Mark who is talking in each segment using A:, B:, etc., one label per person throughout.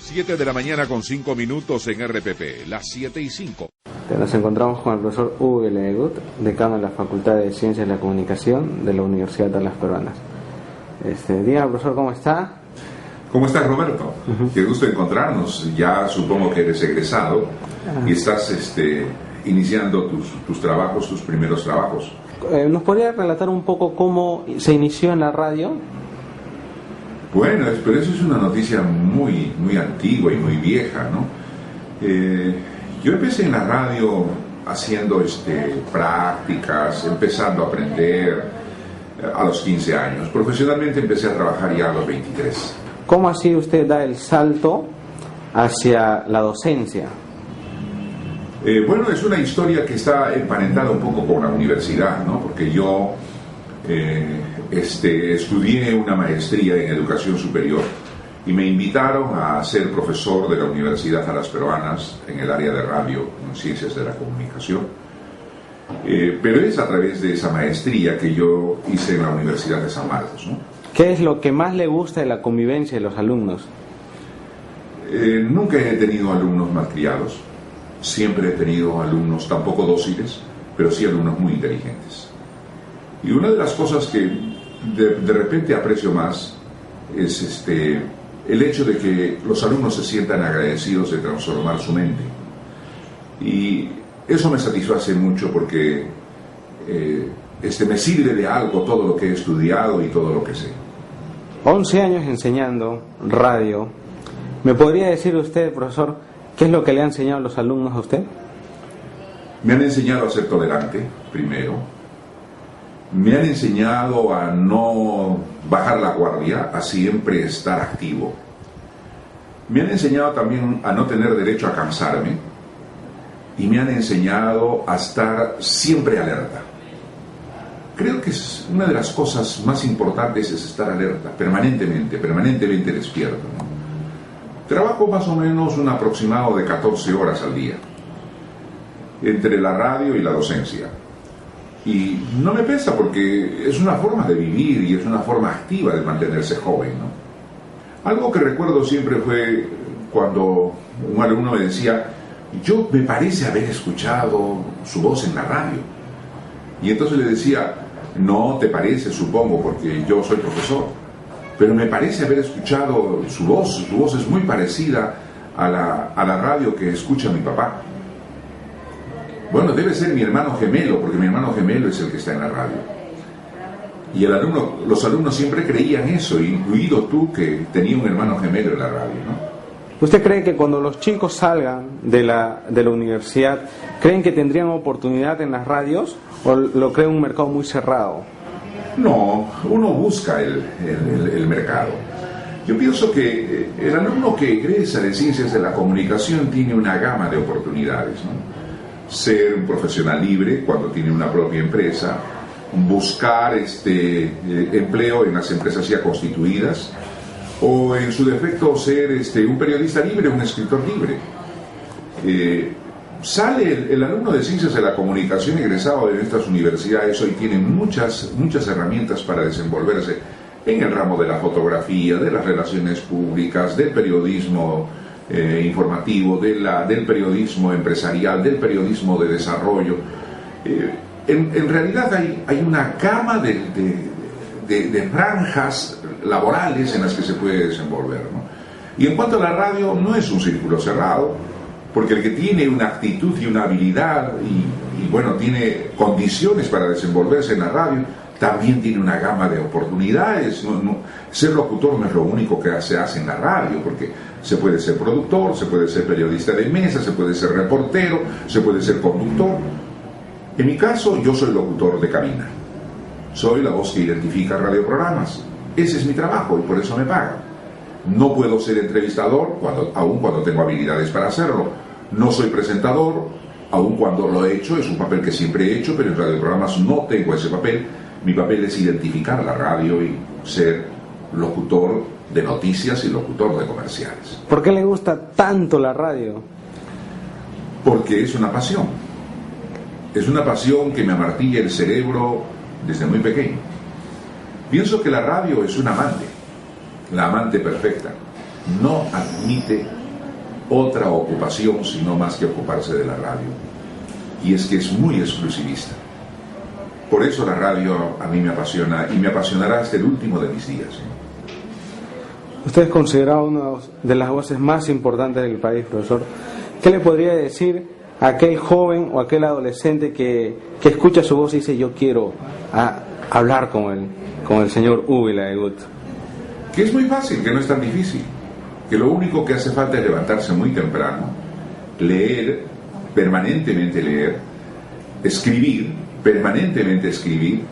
A: 7 de la mañana con 5 minutos en RPP, las 7:05.
B: Nos encontramos con el profesor Hugo Legut, decano de la Facultad de Ciencias de la Comunicación de la Universidad de las Peruanas. Dígame, profesor, ¿cómo está?
C: ¿Cómo estás, Roberto? Qué gusto encontrarnos. Ya supongo que eres egresado y estás iniciando tus trabajos, tus primeros trabajos.
B: ¿Nos podría relatar un poco cómo se inició en la radio?
C: Bueno, pero eso es una noticia muy antigua y muy vieja, ¿no? Yo empecé en la radio haciendo prácticas, empezando a aprender a los 15 años. Profesionalmente empecé a trabajar ya a los 23.
B: ¿Cómo así usted da el salto hacia la docencia?
C: Bueno, es una historia que está emparentada un poco con la universidad, ¿no? Porque yo estudié una maestría en educación superior y me invitaron a ser profesor de la Universidad de las Peruanas en el área de radio, en ciencias de la comunicación. Pero es a través de esa maestría que yo hice en la Universidad de San Marcos, ¿no?
B: ¿Qué es lo que más le gusta de la convivencia de los alumnos?
C: Nunca he tenido alumnos malcriados. Siempre he tenido alumnos tampoco dóciles, pero sí alumnos muy inteligentes. Y una de las cosas que de repente aprecio más es el hecho de que los alumnos se sientan agradecidos de transformar su mente. Y eso me satisface mucho porque me sirve de algo todo lo que he estudiado y todo lo que sé.
B: 11 años enseñando radio. ¿Me podría decir usted, profesor, qué es lo que le han enseñado los alumnos a usted?
C: Me han enseñado a ser tolerante, primero. Me han enseñado a no bajar la guardia, a siempre estar activo. Me han enseñado también a no tener derecho a cansarme. Y me han enseñado a estar siempre alerta. Creo que es una de las cosas más importantes es estar alerta, permanentemente despierto, ¿no? Trabajo más o menos un aproximado de 14 horas al día, entre la radio y la docencia. Y no me pesa porque es una forma de vivir y es una forma activa de mantenerse joven, ¿no? Algo que recuerdo siempre fue cuando un alumno me decía: yo me parece haber escuchado su voz en la radio. Y entonces le decía: no te parece, supongo, porque yo soy profesor, pero me parece haber escuchado su voz es muy parecida a la radio que escucha mi papá. Bueno, debe ser mi hermano gemelo, porque mi hermano gemelo es el que está en la radio. Y los alumnos siempre creían eso, incluido tú, que tenía un hermano gemelo en la radio, ¿no?
B: ¿Usted cree que cuando los chicos salgan de la universidad, creen que tendrían oportunidad en las radios o lo creen un mercado muy cerrado?
C: No, uno busca el mercado. Yo pienso que el alumno que egresa de Ciencias de la Comunicación tiene una gama de oportunidades, ¿no? Ser un profesional libre cuando tiene una propia empresa, buscar empleo en las empresas ya constituidas, o en su defecto ser un periodista libre, un escritor libre. Sale el alumno de Ciencias de la Comunicación egresado de estas universidades, hoy tiene muchas herramientas para desenvolverse en el ramo de la fotografía, de las relaciones públicas, del periodismo informativo, del periodismo empresarial, del periodismo de desarrollo. En realidad hay una gama de franjas laborales en las que se puede desenvolver, ¿no? Y en cuanto a la radio, no es un círculo cerrado, porque el que tiene una actitud y una habilidad y bueno, tiene condiciones para desenvolverse en la radio, también tiene una gama de oportunidades. Ser locutor no es lo único que se hace en la radio, porque se puede ser productor, se puede ser periodista de mesa, se puede ser reportero, se puede ser conductor. En mi caso, yo soy locutor de cabina. Soy la voz que identifica radioprogramas. Ese es mi trabajo y por eso me pagan. No puedo ser entrevistador, aun cuando tengo habilidades para hacerlo. No soy presentador, aun cuando lo he hecho, es un papel que siempre he hecho, pero en radioprogramas no tengo ese papel. Mi papel es identificar la radio y ser locutor de noticias y locutor de comerciales.
B: ¿Por qué le gusta tanto la radio?
C: Porque es una pasión. Es una pasión que me amartilla el cerebro desde muy pequeño. Pienso que la radio es un amante, la amante perfecta. no admite otra ocupación sino más que ocuparse de la radio. Y es que es muy exclusivista. Por eso la radio a mí me apasiona y me apasionará hasta el último de mis días.
B: Usted es considerado una de las voces más importantes del país, profesor. ¿Qué le podría decir a aquel joven o aquel adolescente que escucha su voz y dice: yo quiero hablar con el señor Uwe Laegut?
C: Que es muy fácil, que no es tan difícil, que lo único que hace falta es levantarse muy temprano, leer, permanentemente leer, escribir, permanentemente escribir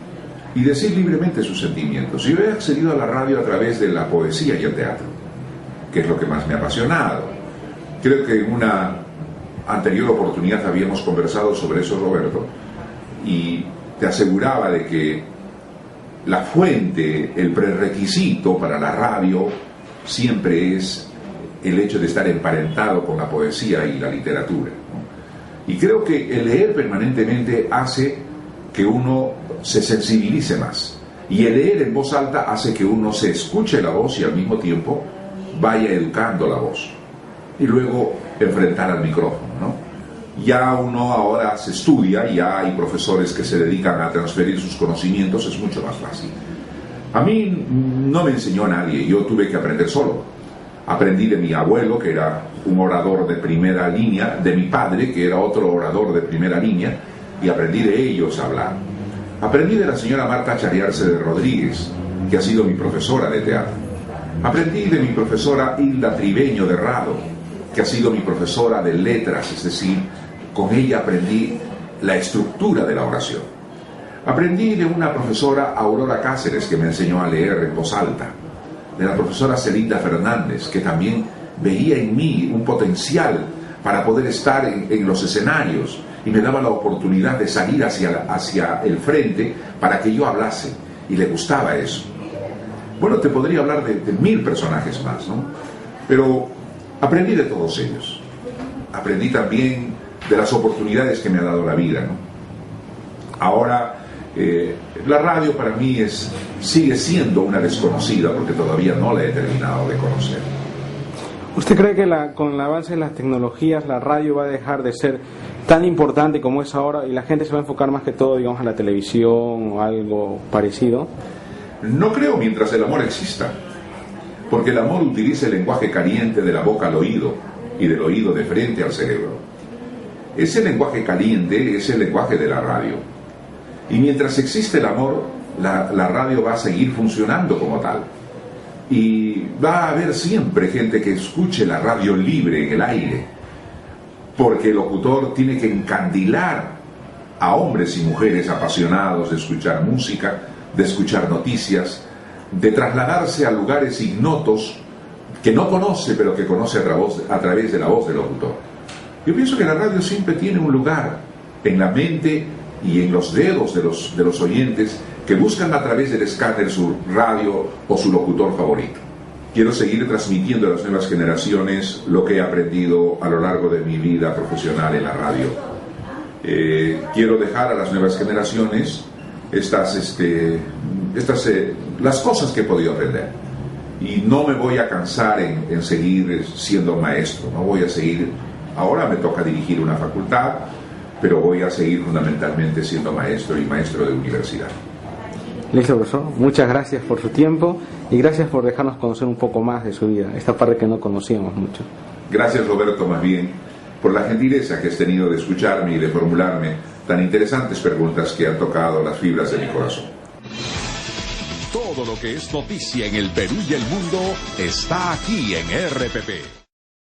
C: y decir libremente sus sentimientos. Yo he accedido a la radio a través de la poesía y el teatro, que es lo que más me ha apasionado. Creo que en una anterior oportunidad habíamos conversado sobre eso, Roberto, y te aseguraba de que la fuente, el prerequisito para la radio siempre es el hecho de estar emparentado con la poesía y la literatura, ¿no? Y creo que el leer permanentemente hace que uno se sensibilice más, y el leer en voz alta hace que uno se escuche la voz y al mismo tiempo vaya educando la voz y luego enfrentar al micrófono, ¿no? Ya uno ahora se estudia, ya hay profesores que se dedican a transferir sus conocimientos, es mucho más fácil. A mí no me enseñó nadie, yo tuve que aprender solo. Aprendí de mi abuelo, que era un orador de primera línea, de mi padre, que era otro orador de primera línea, y aprendí de ellos a hablar. Aprendí de la señora Marta Chariarce de Rodríguez, que ha sido mi profesora de teatro. Aprendí de mi profesora Hilda Tribeño de Rado, que ha sido mi profesora de letras, es decir, con ella aprendí la estructura de la oración. Aprendí de una profesora, Aurora Cáceres, que me enseñó a leer en voz alta, de la profesora Celinda Fernández, que también veía en mí un potencial para poder estar en los escenarios y me daba la oportunidad de salir hacia el frente para que yo hablase, y le gustaba eso. Bueno, te podría hablar de 1000 personajes más, ¿no? Pero aprendí de todos ellos. Aprendí también de las oportunidades que me ha dado la vida, ¿no? Ahora, la radio para mí sigue siendo una desconocida porque todavía no la he terminado de conocer.
B: ¿Usted cree que con el avance de las tecnologías la radio va a dejar de ser tan importante como es ahora y la gente se va a enfocar más que todo, digamos, a la televisión o algo parecido?
C: No creo, mientras el amor exista, porque el amor utiliza el lenguaje caliente de la boca al oído y del oído de frente al cerebro. Ese lenguaje caliente es el lenguaje de la radio. Y mientras existe el amor, la radio va a seguir funcionando como tal. Y va a haber siempre gente que escuche la radio libre en el aire, porque el locutor tiene que encandilar a hombres y mujeres apasionados de escuchar música, de escuchar noticias, de trasladarse a lugares ignotos que no conoce, pero que conoce a través de la voz del locutor. Yo pienso que la radio siempre tiene un lugar en la mente y en los dedos de los oyentes que buscan a través del escáner su radio o su locutor favorito. Quiero seguir transmitiendo a las nuevas generaciones lo que he aprendido a lo largo de mi vida profesional en la radio. Quiero dejar a las nuevas generaciones las cosas que he podido aprender. Y no me voy a cansar en seguir siendo maestro, no voy a seguir. Ahora me toca dirigir una facultad, pero voy a seguir fundamentalmente siendo maestro y maestro de universidad.
B: Listo, profesor. Muchas gracias por su tiempo y gracias por dejarnos conocer un poco más de su vida, esta parte que no conocíamos mucho.
C: Gracias, Roberto, más bien, por la gentileza que has tenido de escucharme y de formularme tan interesantes preguntas que han tocado las fibras de mi corazón.
A: Todo lo que es noticia en el Perú y el mundo está aquí en RPP.